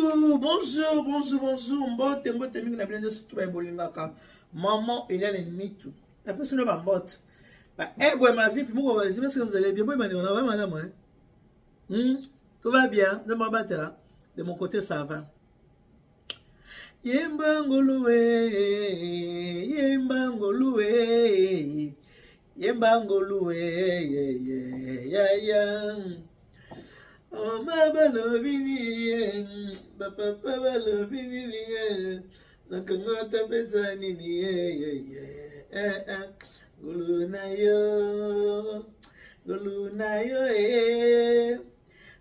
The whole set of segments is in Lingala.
coucou, bonjour, mbote mingi na blende surtout ba bolingaka. Maman, il y a l'ennemi tout. La personne ne va mbote. Bah, ma vie, puis moi, est-ce que vous allez bien? Bon, on va madame, tout va bien, ne me battez là. De mon côté, ça va. Yembangoluwe, ya. Oh ma balobini, papa balobini, nakangota pesani ni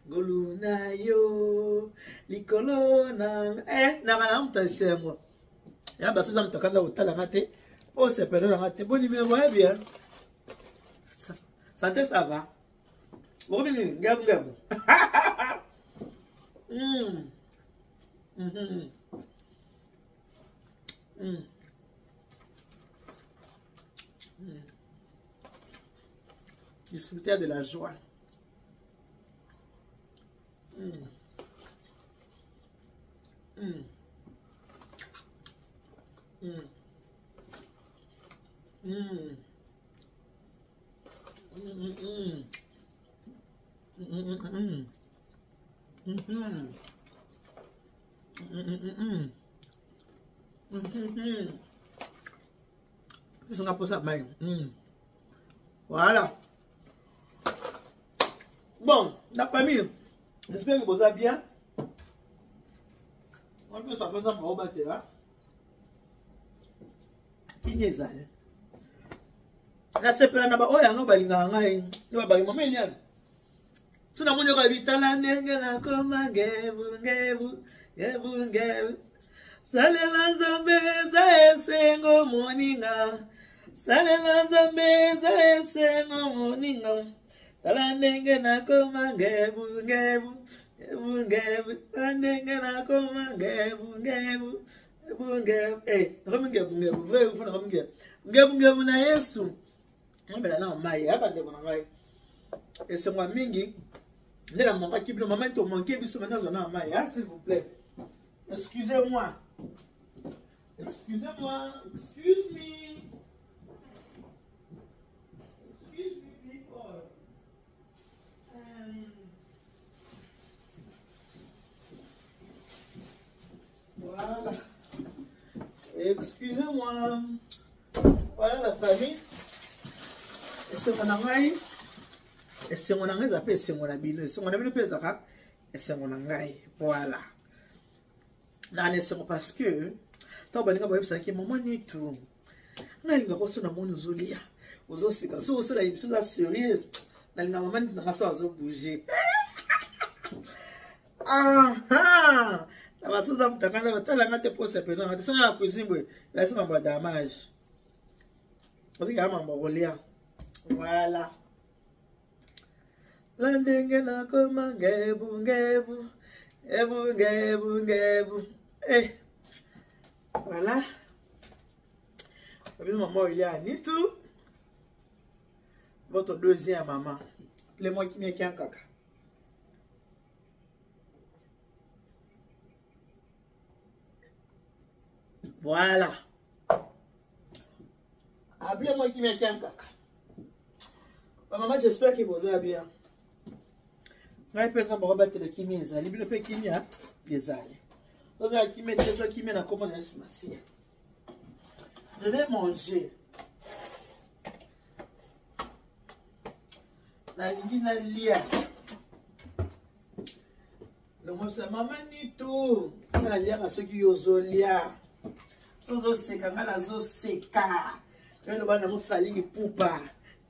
gulunayo, likolo na na mtasengo. Ya basi za mtakanda utala ngate, o se perdre ngate, bon numéro bien. Santé ça va. Bon bien, gabu. Disfruter de la joie. C'est un peu ça, mais voilà. Bon, la famille, j'espère que vous allez bien. On peut s'appeler ça pour battre là. Qui n'est pas là? C'est pas là-bas. Oh, il y a un balinga. Il y a un balinga. Mais il y a. Si on a mon dieu, il y a un nenga comme un gebu. Salela Zambe za esengo moninga. Salela Zambe za esengo moninga. Talandenge na koma gebu. Talandenge na koma gebu. Ngebu. Vrai ou faux ngebu na Yesu. Ngabela na mai hapa ndeko na ngai. Esengo mingi. Ndela manga kibilo mama to manquer biso maintenant na mai, s'il vous plaît. Excusez-moi. Excuse me. People. Voilà. Excusez-moi. Voilà la famille. C'est mon angai. Et c'est mon angai, ça fait c'est mon abino. C'est mon abino pèse ça. Et c'est mon angai. Voilà. Parce que tant que vous avez dit maman n'est tout n'alinga koso na moni zolia ozosika so osala émission la sérieuse n'alinga maman n'a pas zo bouger na basoza mutakana batala ngate pose pena ngate sona na kuzimbwe la sima ba damage parce que mamba rolia voilà la ndenge na koma ngebu voilà. Maman, il y a Nitou. Votre deuxième maman. Appelez-moi qui m'est un caca. Voilà. Appelez-moi qui m'est un caca. Maman, j'espère que vous allez bien. Je vais faire un peu de chimie. Je vais faire chimie. Je vais manger. La lia. Le mot c'est maman Nito. La lia à ceux qui osent lia. Sans seka, ngana zo seka. Le bana mo fali poupa.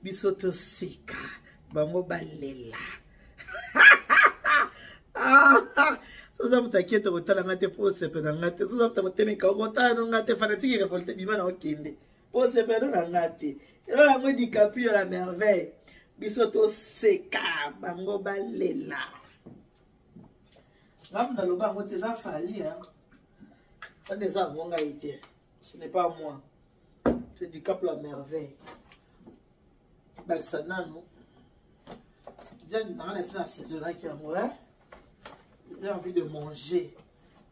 Bisoto seka. Bango balela. Soza mutakete kotala ngate pose pena ngate soza mutakoteme ka kotala ngate fanatique révolté bimana okende pose pena ngate elo la ngodi DiCaprio la merveille bisoto seka bango balela ngamna loba ngote za fali on des ngonga ite ce n'est pas moi c'est DiCaprio la merveille baksanano j'ai envie de manger.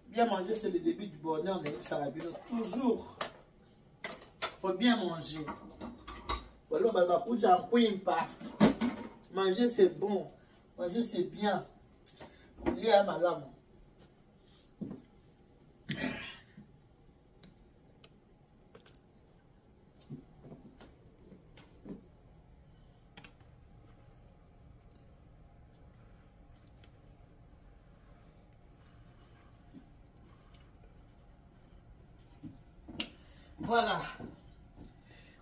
Bien manger, c'est le début du bonheur. Toujours. Faut bien manger. Voilà, manger, c'est bon. Manger, c'est bien. Il y a madame. Voilà.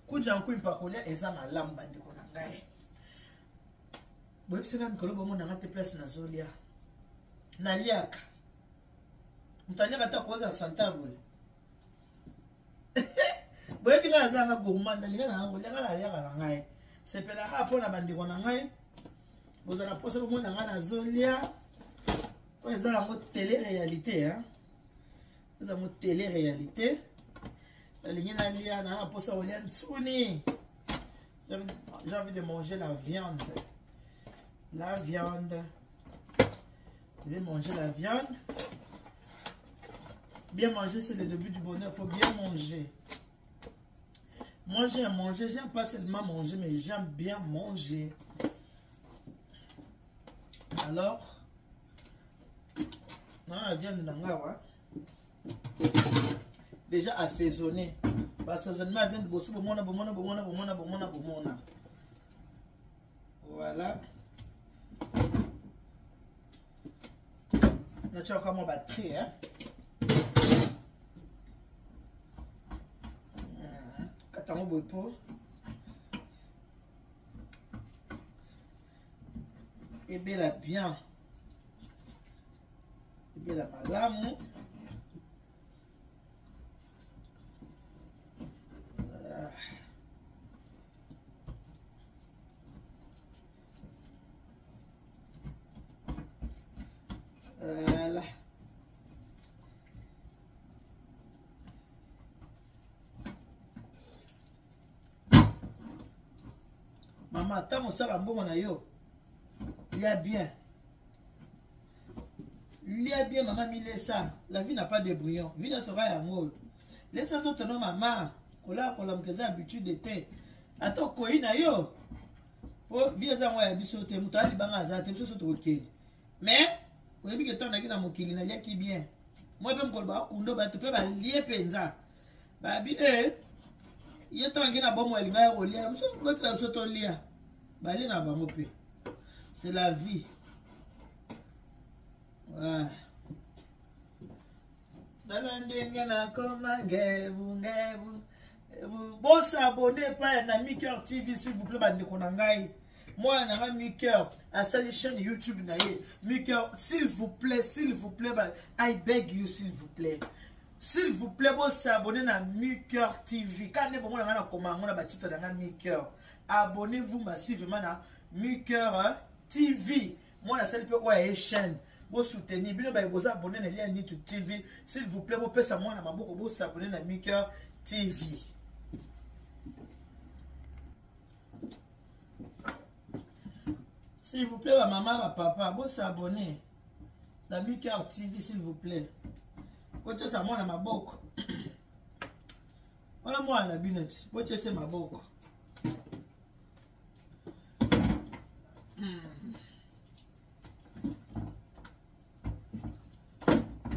Kuja nkwimpa kolia eza malamu bandeko na ngai. Boyebisa nga mikolo bomo nanga te place na zolia. Naliaka. Mutaliaka ta koza santa boye. Boyebi nga zanga gourmand nalinga na ngo lenga naliaka na ngai. Sepela ka pona bandeko na ngai. Bozana posa bomo nanga na zolia. Po eza la mo télé réalité hein. Eza mo télé réalité. J'ai envie de manger la viande. La viande. Je vais manger la viande. Bien manger, c'est le début du bonheur. Il faut bien manger. Manger à manger. J'aime pas seulement manger, mais j'aime bien manger. Alors, la viande d'Angawa. Déjà assaisonné. L'assaisonnement vient de bosser. Voilà. Là, tu as encore mon batterie. Hein? Attends, mon beau. Et bien, la bien. Et bien, la madame. Voilà. Maman, tant que ça va bon yo. Il y a bien. Il y a bien, maman, mille ça. La vie n'a pas de brouillon. Vie ne sera à moi. Les autres non, maman. Kola mkeza habitude de te. Ato koi na yo. Po vie za moi biso te mutali banga za te biso to ke. Mais oyebi ke ton na ki na mokili na lia ki bien. Moi pe mkolo ba kundo ba to pe ba lie penza. Ba bi ye to ngina bomo elinga ya olia biso botra biso to lia. Ba li na bango pe. C'est la vie. Ouais. Dalandenge na koma ngebu. Bon s'abonner pas à Miker TV s'il vous plaît bandeko na ngai. Moi na Miker à sa chaîne YouTube na ye. Miker s'il vous plaît I beg you s'il vous plaît. S'il vous plaît bon s'abonner à Miker TV. Quand ne bon na comment on a bâti na Miker. Abonnez-vous massivement à Miker TV. Moi na celle peut quoi chaîne. Vous soutenez bien vous abonner à lien YouTube TV. S'il vous plaît vous pèse à moi na maboko vous s'abonner à Miker TV. S'il vous plaît, ma maman, ma papa, vous s'abonner. La Miker TV, s'il vous plaît. Vous êtes à moi, ma boque. Voilà moi, la binette. Vous êtes ma boque.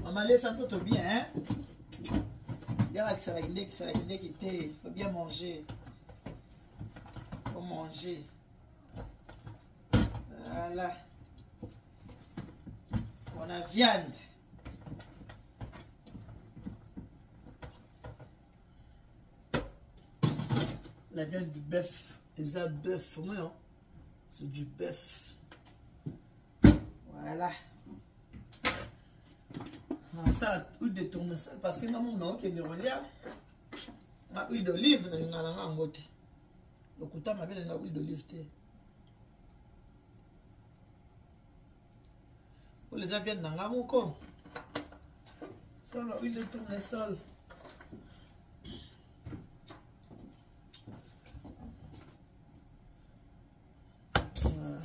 Maman, laisse un tout bien, hein? Il y a que ça va il faut bien manger. Il faut manger. Voilà. On a viande. La viande du bœuf. Les bœuf. C'est du bœuf. Voilà. Ça, huile de tournesol. Parce que non, non, qui est de relief. Ma huile d'olive, on a un goût. Le couteau m'a bien une huile d'olive. Pour les avions dans la mouko. Ça, la huile de tournesol. Voilà.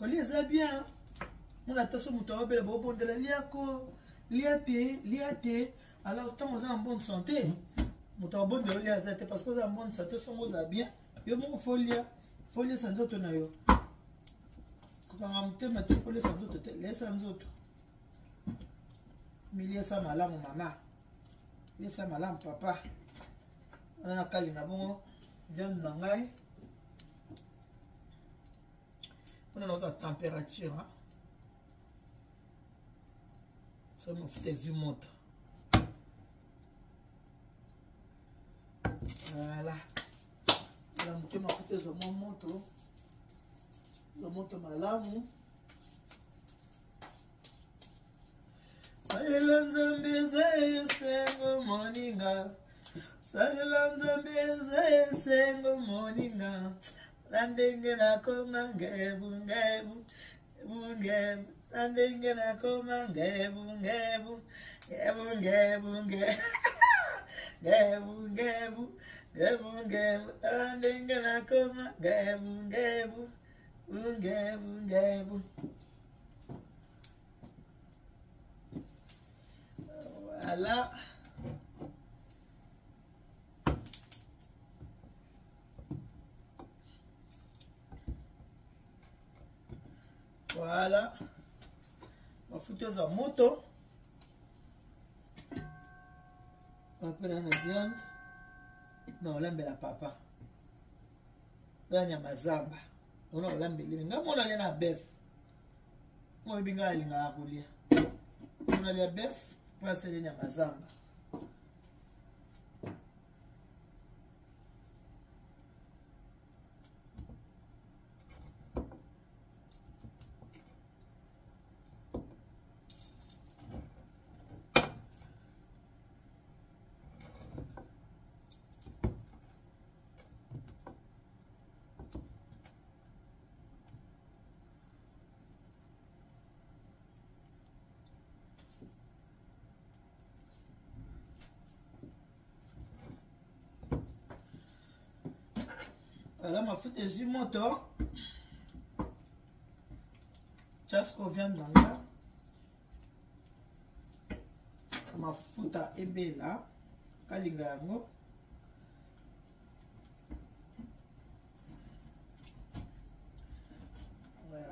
Oli eza bien. Mon attention moto belle bon de la liako. Liate. Alors tant on est en bonne santé. Moto bon de la liate parce que on est en bonne santé, son vous a bien. Yo mon folia sans autre na yo. Quand on te mettre folia sans autre, laisse sans autre. Milieu ça malamu maman. Milieu ça malamu papa. On a kalinga bon. John nangai. On a notre température. Hein? Ça me fait des montres. Voilà. La moto m'a fait des montres. Le montre malamu. Sayelanza mbeze sengo moninga. Sayelanza mbeze sengo moninga. Landenge na koma ngebu. Landenge na koma ngebu. Landenge na koma ngebu. Voilà. Voilà. Ma fouteuse à moto. Après la viande. Non, l'ambe la papa. La nyamazamba. On a l'ambe li. Nga mona lena bœuf. Moi binga linga akulia. On a les bœuf. Place les nyamazamba. Voilà ma foute des moto. Chasco vient dans là. Ma foute à ebela. Kalinga yango. Voilà.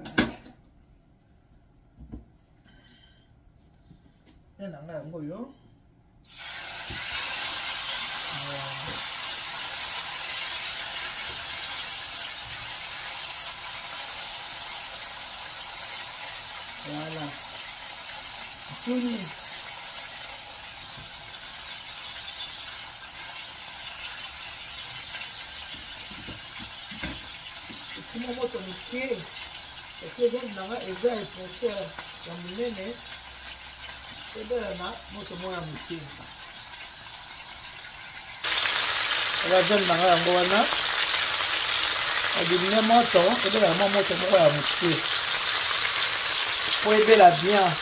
Nanga yango yo. Voilà. Tuni. C'est mon moto muke. Parce que j'ai nanga eza et professeur ya munene. Et bien na moto moya muke. Ala donne nanga yango wana. Adimine moto, et bien na moto moya muke. Pour aider la bien.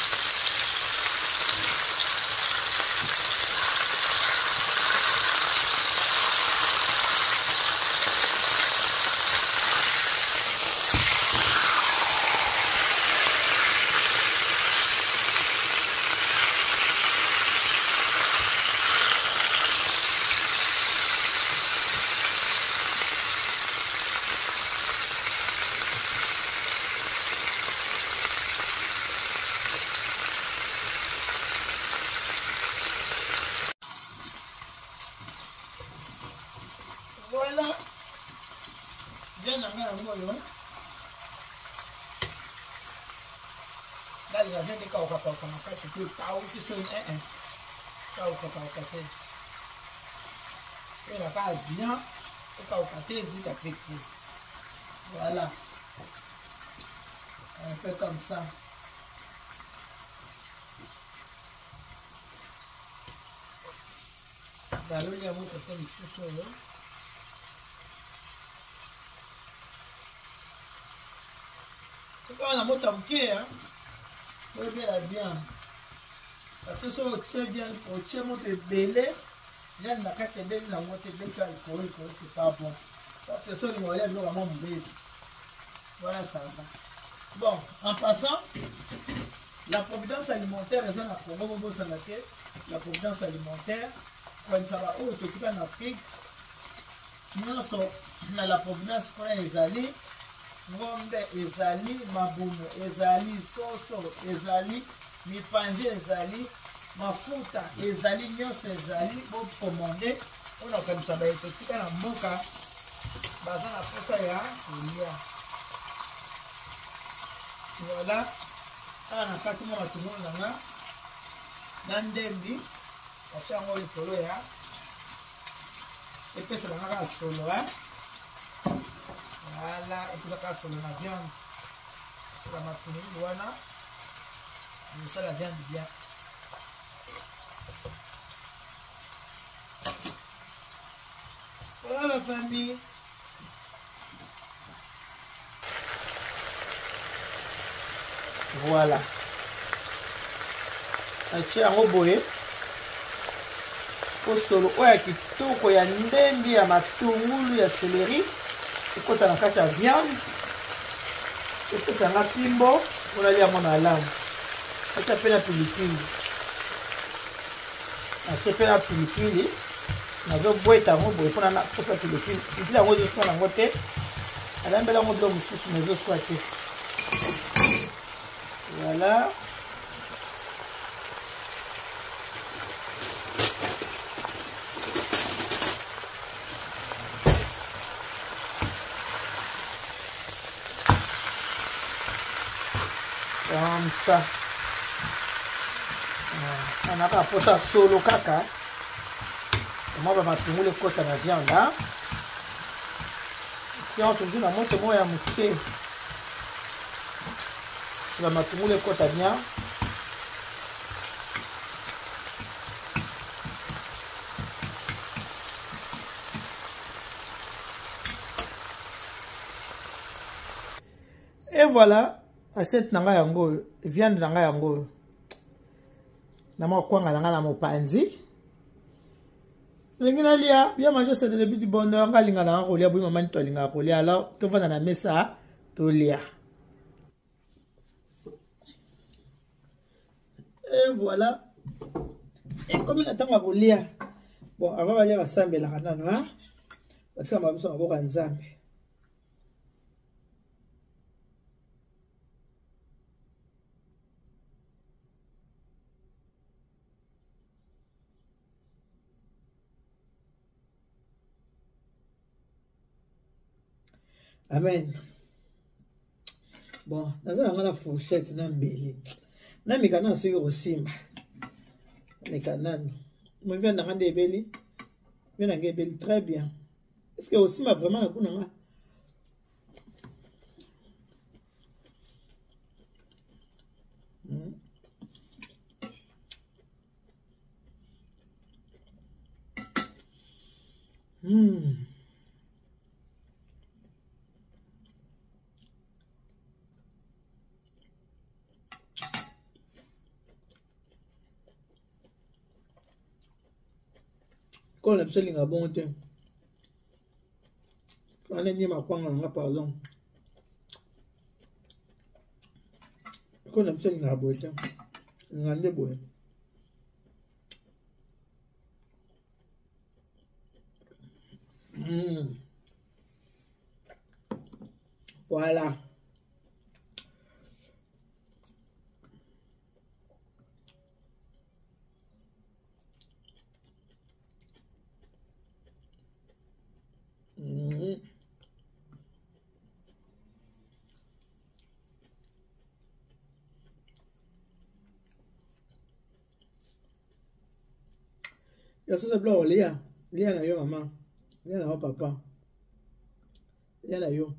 Voilà. Bien la main en moi. Là, il y a des cas où on va c'est que tao qui sont tao qui et la carte bien, au cas où on hésite à cliquer. Voilà. Un peu comme ça. Là, il y a un autre comme ici sur là. Quand on a monté un pied, hein, on va bien la viande. Parce que si on tient bien, on tient monter belé, bien la carte est belle, la montée belle, c'est pas bon. Ça fait ça, on va aller vraiment baisser. Voilà ça va. Bon, en passant, la providence alimentaire, et ça, la providence alimentaire, quand ça va au tout en Afrique, nous sommes dans la providence qu'on a ezali, ngombe ezali, mabumu ezali, soso ezali, mipanzi ezali, mafuta ezali, nyonso ezali, bon commandé, on a comme ça, tout ça dans mboka, baza na posa ya kolia. Voilà. Ah, na kati mwa matungo nanga na ndembi atia yango likolo ya epesaka kaka solo voilà epesaka solo na viande la matungulu wana ça la viande bien. Voilà la famille. Voilà. Atia yango boye posolo oyo ya kitoko ya ndembi ya matungulu ya seleri ekota na kati ya viande epesanga pimbo mpona lia yango na alamu. Atia pe na pilipili, atia pe na pilipili nazobweta yango boye mpona nakosa pilipili. Pilipili yango ezoswa nango te, alambela yango bilo mosusu na ezoswa te. Voilà. Comme ça. On a pas pour ça solo kaka. Moi va matungulu le kota na viande là. Si on toujours la moto moya muke. La matungulu ekota bien. Et voilà, assiette nanga yango, viande nanga yango. Nama kwanga nanga na mopanzi. Lingi na lia, bien manger c'est le début du bonheur, nga linga nanga kolia, bui maman to linga kolia. Alors, to vanda na mesa to lia. Et voilà. Et comme il attend à rouler. Bon, avant d'aller à Sambe la Ranana, parce que ma besoin d'avoir un Zambe. Amen. Bon, dans la fourchette, dans mbeli. Na mikana sio osimba. Mikana. Moi viens dans des beli. Viens dans des beli très bien. Est-ce que osimba vraiment na kuna? Quand on a besoin de bon temps, on a dit ma pomme, pardon. Quand on a besoin de bon temps, on a dit bon. Voilà. Ya sasa bla lia na yo mama, lia na yo papa, lia na yo.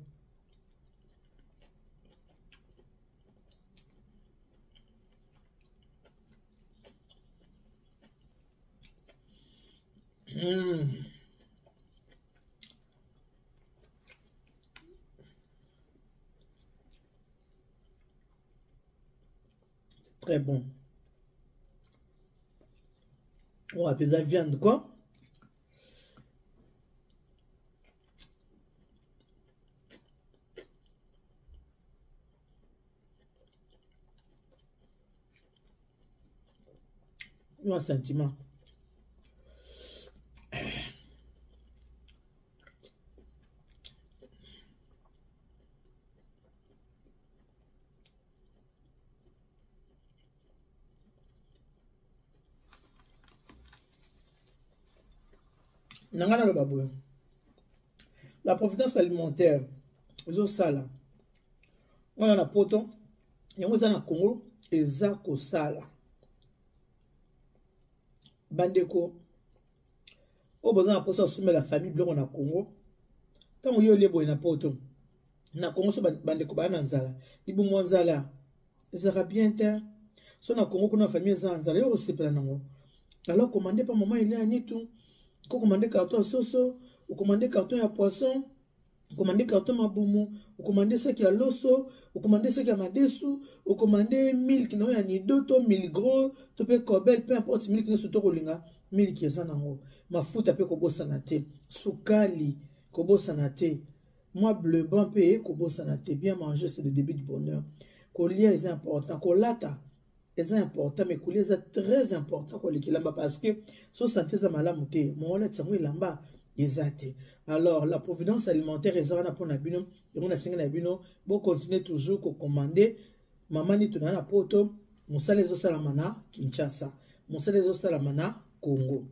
C'est très bon. On appelle ça viande quoi? un sentiment. Nangana le baboué. La providence alimentaire, ils ça là. On a un poton, et on a un Congo, et ça sala. Bandeko, au besoin de poser soumettre la famille blanc en Congo. Tant que vous avez un poton, na Congo so bandeko ba nanzala. Ibu mwanzala, ezara bien terre. So na Congo kuna famille zanzala, yo sepela nango. Alors commandez pas maman il est à Nitou. Vous commandez carton à soso, vous commandez carton à poisson, vous commandez carton à boumou, vous commandez ce qui a l'osso, vous commandez ce qui a madessou, vous commandez 1000 qui n'ont rien ni d'autres, 1000 gros, tu peux cobel, peu importe 1000 qui ne sont pas rolinga, 1000 qui est en haut. Ma fout à peu kobo sanate, soukali, kobo sanate, moi bleu blanc payé, kobo sanate, bien manger c'est le début du bonheur. Collier est important, colata. C'est important, mais couler c'est très important parce que si santé est malade, mon lait est lamba exact. Alors la providence alimentaire est là pour nabino, et on a signé nabino, bon continuer toujours à commander. Maman ni tuna na poto, musa les osala mana Kinshasa, musa les osala mana Congo.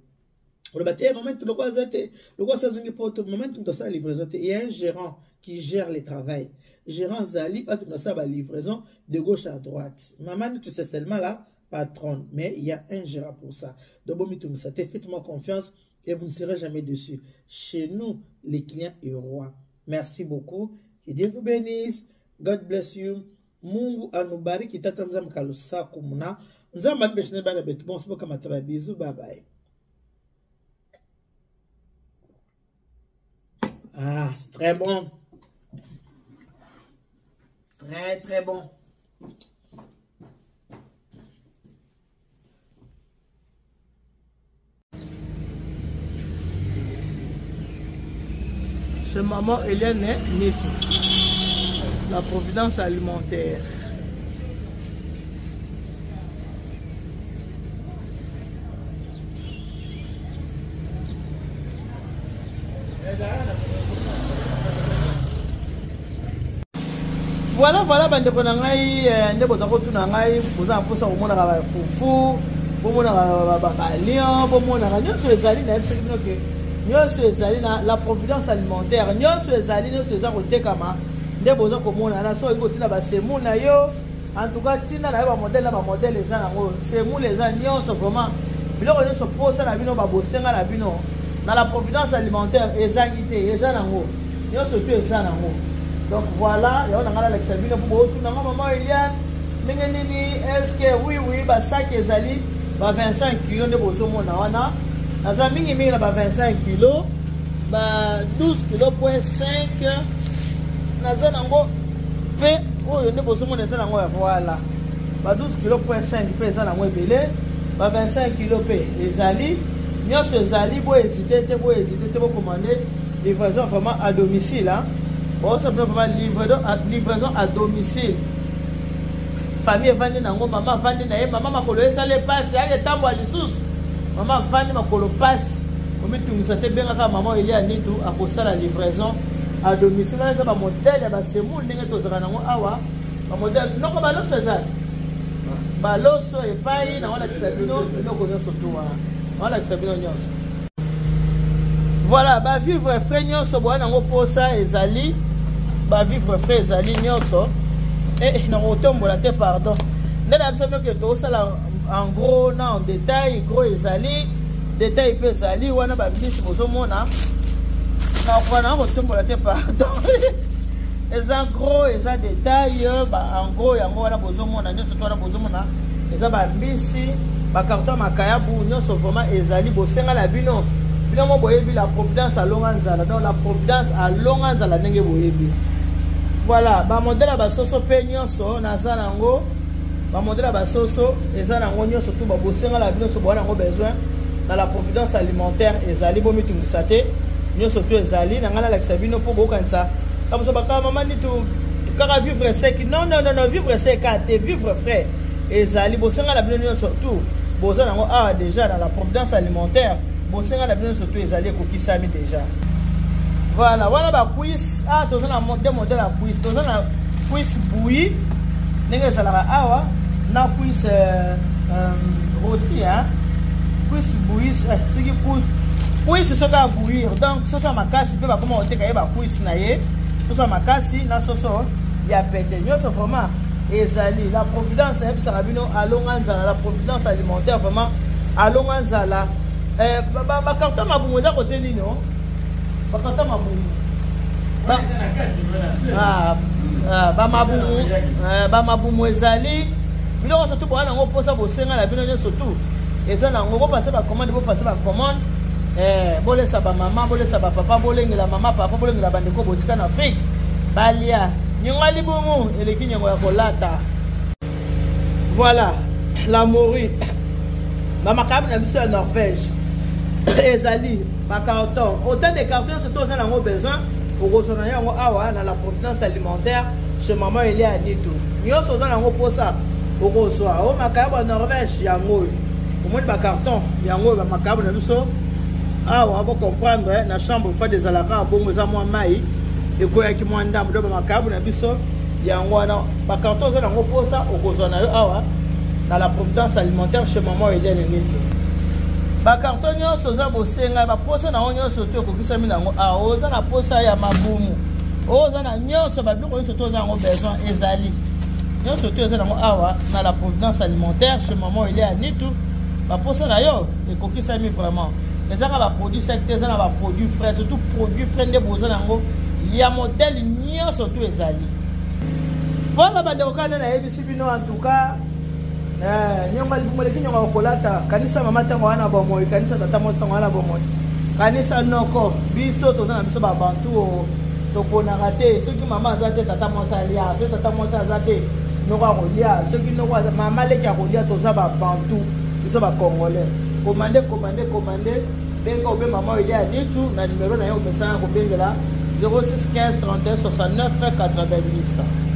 Le bâtiment, maman tu le quoi zate, le quoi ça zingi poto, maman tu dois ça livraison. Il y a un gérant qui gère le travail. Gérant Zali, tu dois ça la livraison de gauche à droite. Maman tu sais seulement là patron, mais il y a un gérant pour ça. Donc bon tu ça, faites-moi confiance et vous ne serez jamais dessus. Chez nous, les clients est roi. Merci beaucoup. Que Dieu vous bénisse. God bless you. Mungu anubariki tata nzam kalusa kumuna. Nzam atbeshne bana betu bon sbo kama taba bisous bye bye. Ah, c'est très bon. Très très bon. Chez maman Hélène Nitou, la providence alimentaire. Voilà, bande ko nangai ndebo za ko tuna ngai boza mposa ko mona ka fufu, bo mona ka bakalion, bo mona ka nyoso ezali na ebisi bino ke nyoso ezali na la providence alimentaire, nyoso ezali nyoso eza ko tekama ndebo za ko mona na so iko tina ba semu na yo, en tout cas tina na ba modèle eza nango, semu les nyoso vraiment biloko nyoso posa na bino ba bosenga na bino na la providence alimentaire ezangi te eza nango, nyoso to eza nango. Donc voilà, il y a un examen pour tout maman Eliane. Est-ce que oui, bah ça qui est allé, bah 25 kg de bozo mona wana. Naza mingi mingi ba 25 kg, bah 12 kg point 5. Naza nango pe oh ne bozo mona ça nango voilà. Bah 12 kg point 5 pe ça nango ebele, bah 25 kg pe ezali. Nyoso ezali bo hésiter te bo commander livraison vraiment à domicile hein. Bon, ça peut faire livraison à domicile. Famille vandi nango, maman vandi na ye, maman makolo ezale passe, ya tambo a lisusu. Maman vandi makolo passe. Omi tungisa te benga ka maman Elia Nitou a posé la livraison à domicile. Là ça ba modèle ba semu ndenge tozaka nango awa. Ba modèle noko baloso ezali. Baloso epai na wana kisabino noko nyoso tuwa. Wana kisabino nyoso. Voilà, ba vivre frais nyonso bo nango posa ezali. Ba vivre frais ezali nyonso. Et na otombola te pardon. Ndena biso que to sala en gros na en détail, gros ezali, détail pe ezali wana ba bisi bozo mona. Na kwana otombola te pardon. Eza gros, eza détail, ba en gros yango wana bozo mona nyonso to wana bozo mona. Eza ba bisi, ba carton makayabu nyonso vraiment ezali bosenga la bino. Bino mo boyebi la providence à Longanzala. Donc la providence à Longanzala ndenge boyebi. Voilà, ba modèle ba soso pe nyonso na zanango. Ba modèle ba soso eza nango nyonso tout ba bosenga la bino so bona ngo besoin dans la providence alimentaire ezali bo mitungisa te. Nyonso to ezali na ngana la kisabino po bokanisa. Comme ça ba ka maman ni tout kaka vivre sec. Non, vivre sec te vivre frais. Ezali bosenga la bino nyonso tout. boza nango awa déjà dans la providence alimentaire bosenga na bino surtout ezali kokisami déjà. Voilà, voilà ba quiz. Ah, toza na deux modèles à quiz. Toza na quiz bouilli. Ndenge salaka awa na quiz rôti hein. Quiz bouilli, ce qui quiz c'est ça va bouillir. Donc ça ça makasi peut ba comment oteka ye ba quiz na ye. Ça ça makasi na soso ya pété. Nyo so vraiment ezali la providence na bisa rabino alonganza la providence alimentaire vraiment alonganza la ba carton mabungu za côté nini non? Bakata mabungu ba mabumu ezali biloko surtout pour ana ngo posa bosenga la bino surtout eza na ngo passer ba commande bo passer ba commande bolesa ba maman bolesa ba papa bolengela mama papa bolengela bandeko botika na Afrique balia nyonga libumu eleki nyongo ya kolata. Voilà la mori ba makabu na biso ya Norvège ezali ba carton autant de cartons surtout ça nango besoin okosona yango awa na la providence alimentaire chez maman il est à Nito nyonso za nango posa okoswa o makabu ya Norvège yango omoni ba carton yango ba makabu na biso awa ba comprendre na chambre fois des alaka bongo za mwa mai ekoyaki mwa ndambo do ba makabu na biso yango wana ba carton za nango posa okoswa na yo awa na la providence alimentaire chez maman il est à Nito. Ba carton nyonso za bosenga ba posa na nyonso to kokisami nango a oza na posa ya mabumu oza na nyonso ba biloko nyonso to za ngo besoin ezali nyonso to za nango awa na la providence alimentaire chez maman il est à Nito ba posa na yo ekokisami vraiment ezaka ba produits secteur za na ba produits frais surtout produits frais nde boza nango ya modèle nyonso to ezali voilà ba ndeko kana na yebisi bino en tout cas nyonga libumoleki nyonga okolata kanisa mama tango wana bomoyi kanisa tata mosi tango wana bomoyi kanisa noko biso toza na biso babantu toponaka te soki mama aza te tata mosi alia soki tata mosi aza te noko akolia soki noko mama leki akolia toza babantu biso bacongolais komande benga obe mama oyelia ya Nito na numero na ye omesanga kobengela 06 15 31 69 88.